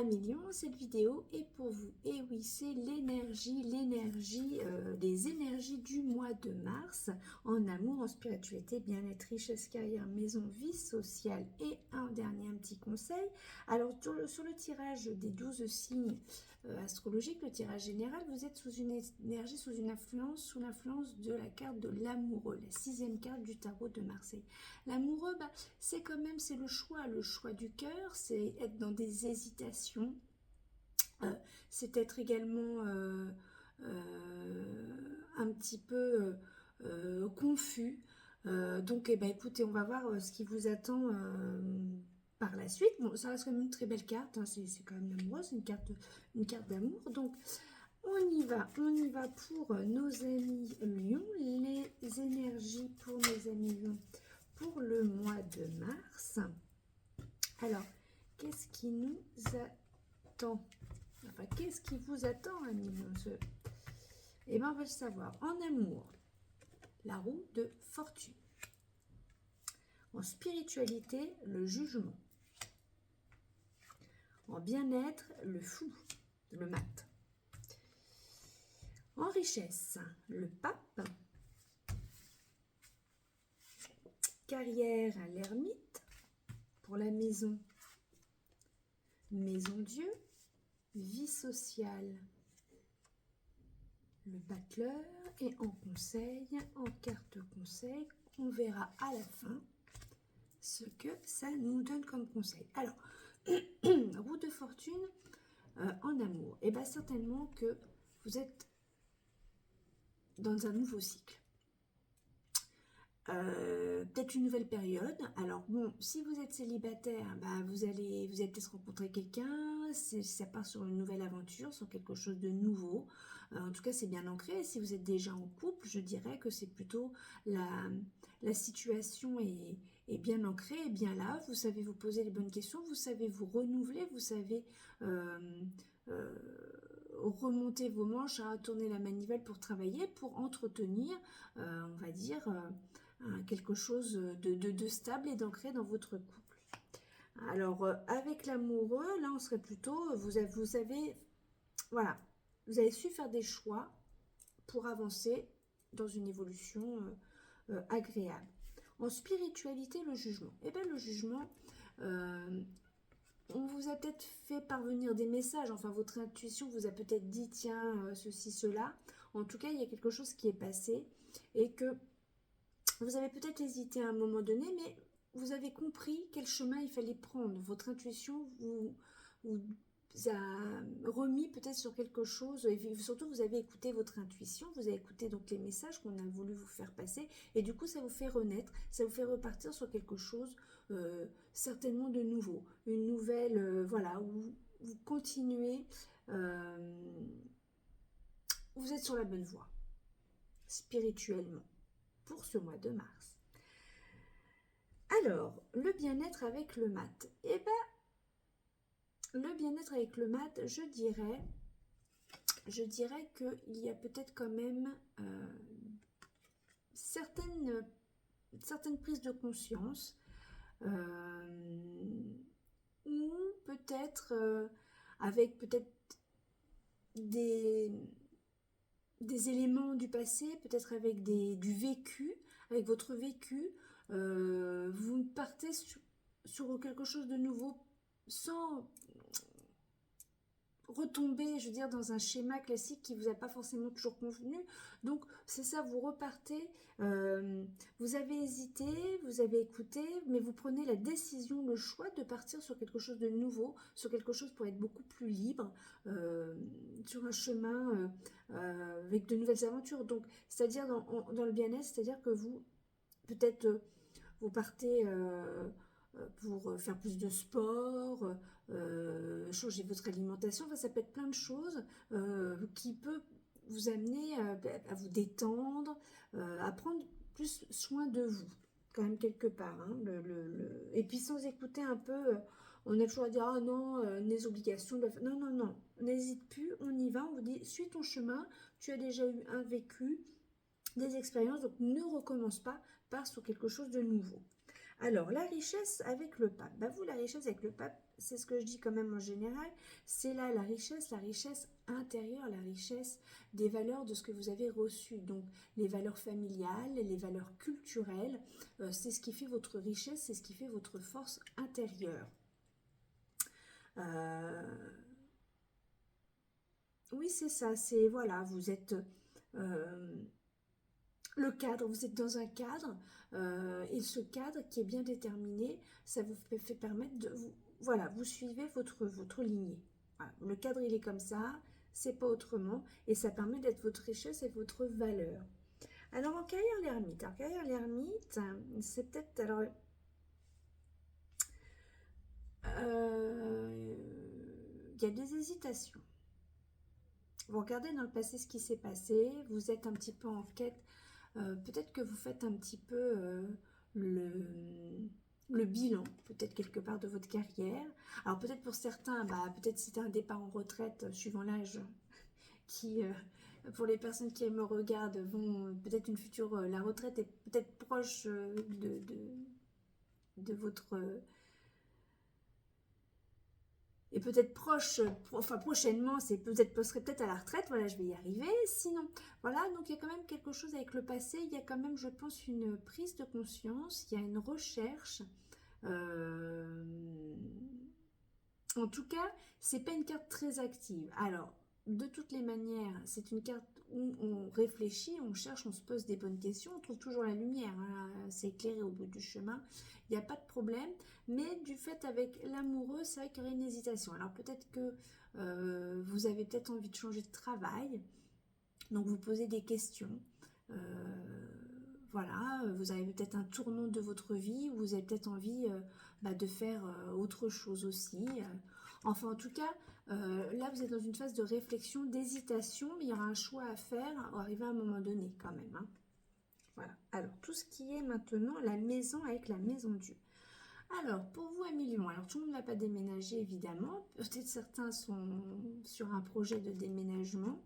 millions, cette vidéo est pour vous. Et oui, c'est l'énergie, les énergies du mois de mars, en amour, en spiritualité, bien-être, richesse, carrière, maison, vie sociale et un petit conseil. Alors, sur le tirage des 12 signes astrologiques, le tirage général, vous êtes sous une énergie, sous l'influence de la carte de l'amoureux, la 6e carte du tarot de Marseille. L'amoureux, c'est quand même, c'est le choix du cœur, c'est être dans des hésitations, c'est être également un petit peu confus. Donc, écoutez, on va voir ce qui vous attend par la suite. Bon, ça reste quand même une très belle carte, hein, c'est quand même l'amoureux, c'est une carte d'amour. Donc, on y va pour nos amis Lions, les énergies pour nos amis Lions pour le mois de mars. Alors, qu'est-ce qui nous attend? Enfin, qu'est-ce qui vous attend, amis Lions? Eh bien, on va le savoir. En amour, la roue de fortune. En spiritualité, le jugement. En bien-être, le fou, le mat. En richesse, le pape. Carrière, l'ermite. Pour la maison, maison Dieu. Vie sociale, le battleur. Et en conseil, en carte conseil, on verra à la fin ce que ça nous donne comme conseil. Alors, roue de fortune en amour. Et bien certainement que vous êtes dans un nouveau cycle. Peut-être une nouvelle période. Alors bon, si vous êtes célibataire, vous allez peut-être rencontrer quelqu'un, ça part sur une nouvelle aventure, sur quelque chose de nouveau. En tout cas, c'est bien ancré. Si vous êtes déjà en couple, je dirais que c'est plutôt la situation est bien ancrée, est bien là. Vous savez vous poser les bonnes questions, vous savez vous renouveler, vous savez remonter vos manches, tourner la manivelle pour travailler, pour entretenir, on va dire, quelque chose de stable et d'ancré dans votre couple. Alors, avec l'amoureux, là, on serait plutôt, vous avez, voilà, vous avez su faire des choix pour avancer dans une évolution agréable. En spiritualité, le jugement. Eh bien, le jugement, on vous a peut-être fait parvenir des messages, enfin, votre intuition vous a peut-être dit, tiens, ceci, cela. En tout cas, il y a quelque chose qui est passé et que vous avez peut-être hésité à un moment donné, mais vous avez compris quel chemin il fallait prendre. Votre intuition vous a remis peut-être sur quelque chose, et surtout vous avez écouté votre intuition, vous avez écouté donc les messages qu'on a voulu vous faire passer, et du coup ça vous fait renaître, ça vous fait repartir sur quelque chose certainement de nouveau, une nouvelle, voilà, où vous continuez, vous êtes sur la bonne voie, spirituellement, pour ce mois de mars. Alors, le bien-être avec le mat. Eh bien, le bien-être avec le mat, je dirais qu'il y a peut-être quand même certaines prises de conscience ou peut-être avec peut-être des éléments du passé, peut-être avec du vécu, avec votre vécu, vous partez sur quelque chose de nouveau sans retomber, je veux dire, dans un schéma classique qui vous a pas forcément toujours convenu. Donc c'est ça, vous repartez, vous avez hésité, vous avez écouté, mais vous prenez la décision, le choix de partir sur quelque chose de nouveau, sur quelque chose pour être beaucoup plus libre, sur un chemin avec de nouvelles aventures. Donc c'est-à-dire dans le bien-être, c'est-à-dire que vous peut-être vous partez pour faire plus de sport, changer votre alimentation. Enfin, ça peut être plein de choses qui peut vous amener à vous détendre, à prendre plus soin de vous, quand même quelque part. Hein, Et puis sans écouter un peu, on a toujours à dire, ah non, les obligations. Non, non, non, n'hésite plus, on y va, on vous dit, suis ton chemin, tu as déjà eu un vécu, des expériences, donc ne recommence pas, pars sur quelque chose de nouveau. Alors, la richesse avec le pape. Bah, vous, la richesse avec le pape, c'est ce que je dis quand même en général, c'est là la richesse intérieure, la richesse des valeurs de ce que vous avez reçu. Donc, les valeurs familiales, les valeurs culturelles, c'est ce qui fait votre richesse, c'est ce qui fait votre force intérieure. Oui, c'est ça, c'est, voilà, vous êtes... euh, le cadre, vous êtes dans un cadre, et ce cadre qui est bien déterminé, ça vous fait permettre de vous, voilà, vous suivez votre lignée. Voilà, le cadre il est comme ça, c'est pas autrement, et ça permet d'être votre richesse et votre valeur. Alors en carrière l'ermite, c'est peut-être alors il y a des hésitations. Vous regardez dans le passé ce qui s'est passé, vous êtes un petit peu en quête. Peut-être que vous faites un petit peu le, le bilan, peut-être quelque part de votre carrière. Alors peut-être pour certains, bah, peut-être c'était un départ en retraite, suivant l'âge, qui, pour les personnes qui me regardent, vont peut-être une future, la retraite est peut-être proche de votre... et peut-être proche, enfin prochainement, c'est peut-être serait peut-être à la retraite, voilà, je vais y arriver. Sinon, voilà, donc il y a quand même quelque chose avec le passé, il y a quand même, je pense, une prise de conscience, il y a une recherche. Euh, En tout cas, c'est pas une carte très active. Alors, de toutes les manières, c'est une carte où on réfléchit, on cherche, on se pose des bonnes questions, on trouve toujours la lumière, hein, c'est éclairé au bout du chemin, il n'y a pas de problème. Mais du fait avec l'amoureux, c'est vrai qu'il y aurait une hésitation. Alors peut-être que vous avez peut-être envie de changer de travail, donc vous posez des questions. Euh, voilà, vous avez peut-être un tournant de votre vie, vous avez peut-être envie de faire autre chose aussi. Enfin, en tout cas, là, vous êtes dans une phase de réflexion, d'hésitation, mais il y aura un choix à faire, arriver à un moment donné quand même. Hein. Voilà. Alors, tout ce qui est maintenant la maison avec la maison Dieu. Alors, pour vous, Emilion, alors tout le monde ne va pas déménager, évidemment. Peut-être certains sont sur un projet de déménagement.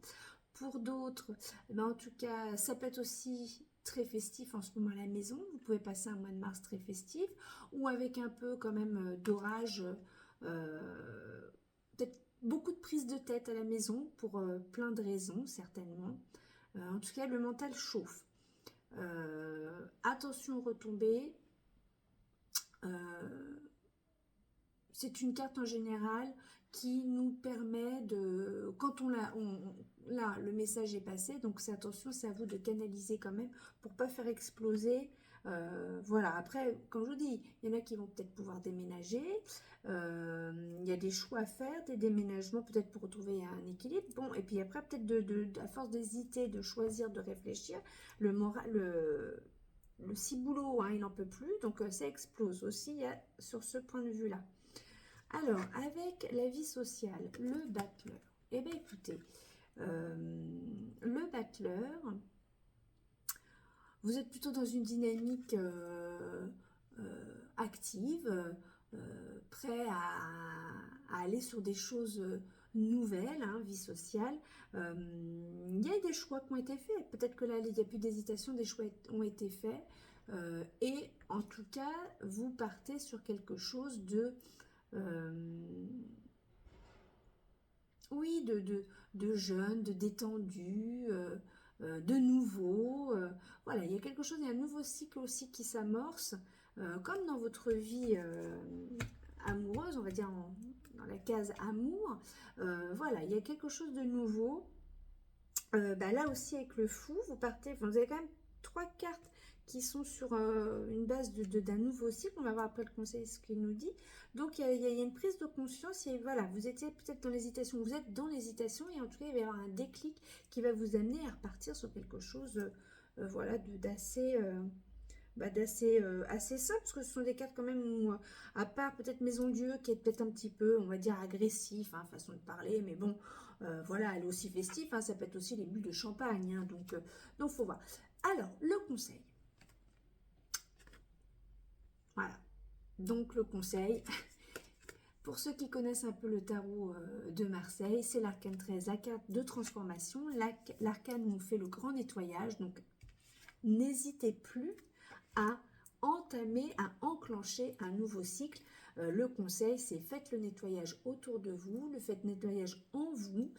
Pour d'autres, en tout cas, ça peut être aussi très festif en ce moment à la maison. Vous pouvez passer un mois de mars très festif ou avec un peu quand même d'orage, peut-être beaucoup de prises de tête à la maison pour plein de raisons certainement. En tout cas, le mental chauffe. Attention aux retombées. C'est une carte en général qui nous permet de, quand là, le message est passé, donc c'est attention, c'est à vous de canaliser quand même pour pas faire exploser. Voilà, après, comme je vous dis, il y en a qui vont peut-être pouvoir déménager. Il y a des choix à faire, des déménagements peut-être pour retrouver un équilibre. Bon, et puis après, peut-être à force d'hésiter, de choisir, de réfléchir, le moral, le ciboulot, hein, il n'en peut plus, donc ça explose aussi sur ce point de vue-là. Alors, avec la vie sociale, le battleur. Eh bien, écoutez, le battleur, vous êtes plutôt dans une dynamique active, prêt à aller sur des choses nouvelles, hein, vie sociale. Il y a des choix qui ont été faits. Peut-être que là, il n'y a plus d'hésitation, des choix ont été faits. Et en tout cas, vous partez sur quelque chose de... oui, de jeune, de détendu, de nouveau. Voilà, il y a quelque chose, il y a un nouveau cycle aussi qui s'amorce, comme dans votre vie amoureuse, on va dire dans la case amour. Voilà, il y a quelque chose de nouveau. Là aussi, avec le fou, vous partez, vous avez quand même 3 cartes qui sont sur une base d'un nouveau cycle. On va voir après le conseil ce qu'il nous dit. Donc, il y a une prise de conscience. Et voilà, vous étiez peut-être dans l'hésitation. Vous êtes dans l'hésitation et en tout cas, il va y avoir un déclic qui va vous amener à repartir sur quelque chose voilà, d'assez... assez simple, parce que ce sont des cartes quand même où, à part peut-être Maison Dieu, qui est peut-être un petit peu, on va dire, agressif, hein, façon de parler, mais bon, voilà, elle est aussi festive, hein, ça peut être aussi les bulles de champagne, hein, donc faut voir. Alors, le conseil. Voilà, donc le conseil, pour ceux qui connaissent un peu le tarot de Marseille, c'est l'arcane 13, la carte de transformation, l'arcane où on fait le grand nettoyage, donc n'hésitez plus à entamer, à enclencher un nouveau cycle. Le conseil, c'est faites le nettoyage autour de vous, le faites nettoyage en vous.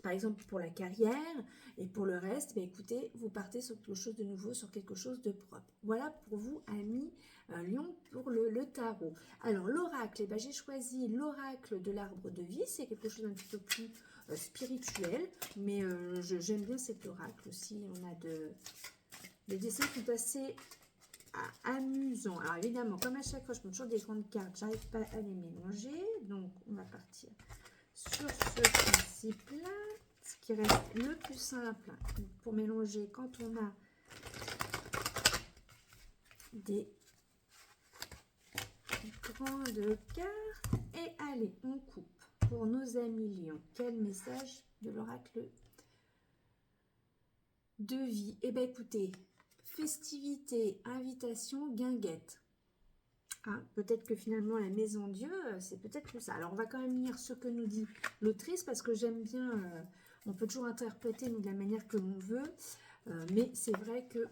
Par exemple pour la carrière, et pour le reste, écoutez, vous partez sur quelque chose de nouveau, sur quelque chose de propre. Voilà pour vous, amis Lion, pour le tarot. Alors l'oracle, j'ai choisi l'oracle de l'arbre de vie, c'est quelque chose d'un petit peu plus spirituel, mais j'aime bien cet oracle aussi. On a les dessins sont assez amusants. Alors évidemment, comme à chaque fois, je prends toujours des grandes cartes, j'arrive pas à les mélanger, donc on va partir sur ce principe-là, ce qui reste le plus simple pour mélanger quand on a des grandes cartes. Et allez, on coupe pour nos amis lions. Quel message de l'oracle de vie? Écoutez, festivité, invitation, guinguette. Hein, peut-être que finalement la maison Dieu, c'est peut-être que ça. Alors on va quand même lire ce que nous dit l'autrice, parce que j'aime bien, on peut toujours interpréter nous, de la manière que l'on veut, mais c'est vrai que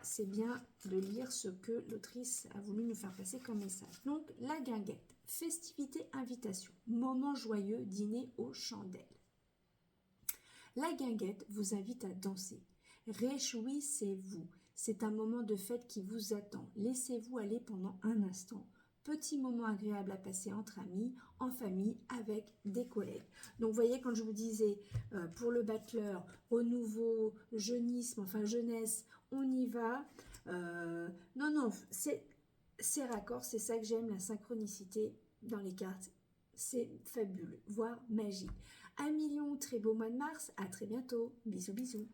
c'est bien de lire ce que l'autrice a voulu nous faire passer comme message. Donc la guinguette, festivité, invitation, moment joyeux, dîner aux chandelles. La guinguette vous invite à danser. Réjouissez-vous. C'est un moment de fête qui vous attend. Laissez-vous aller pendant un instant. Petit moment agréable à passer entre amis, en famille, avec des collègues. Donc, vous voyez, quand je vous disais, pour le battleur, renouveau, jeunisme, enfin jeunesse, on y va. Non, c'est raccord, c'est ça que j'aime, la synchronicité dans les cartes. C'est fabuleux, voire magique. Amis Lions, très beau mois de mars. À très bientôt. Bisous, bisous.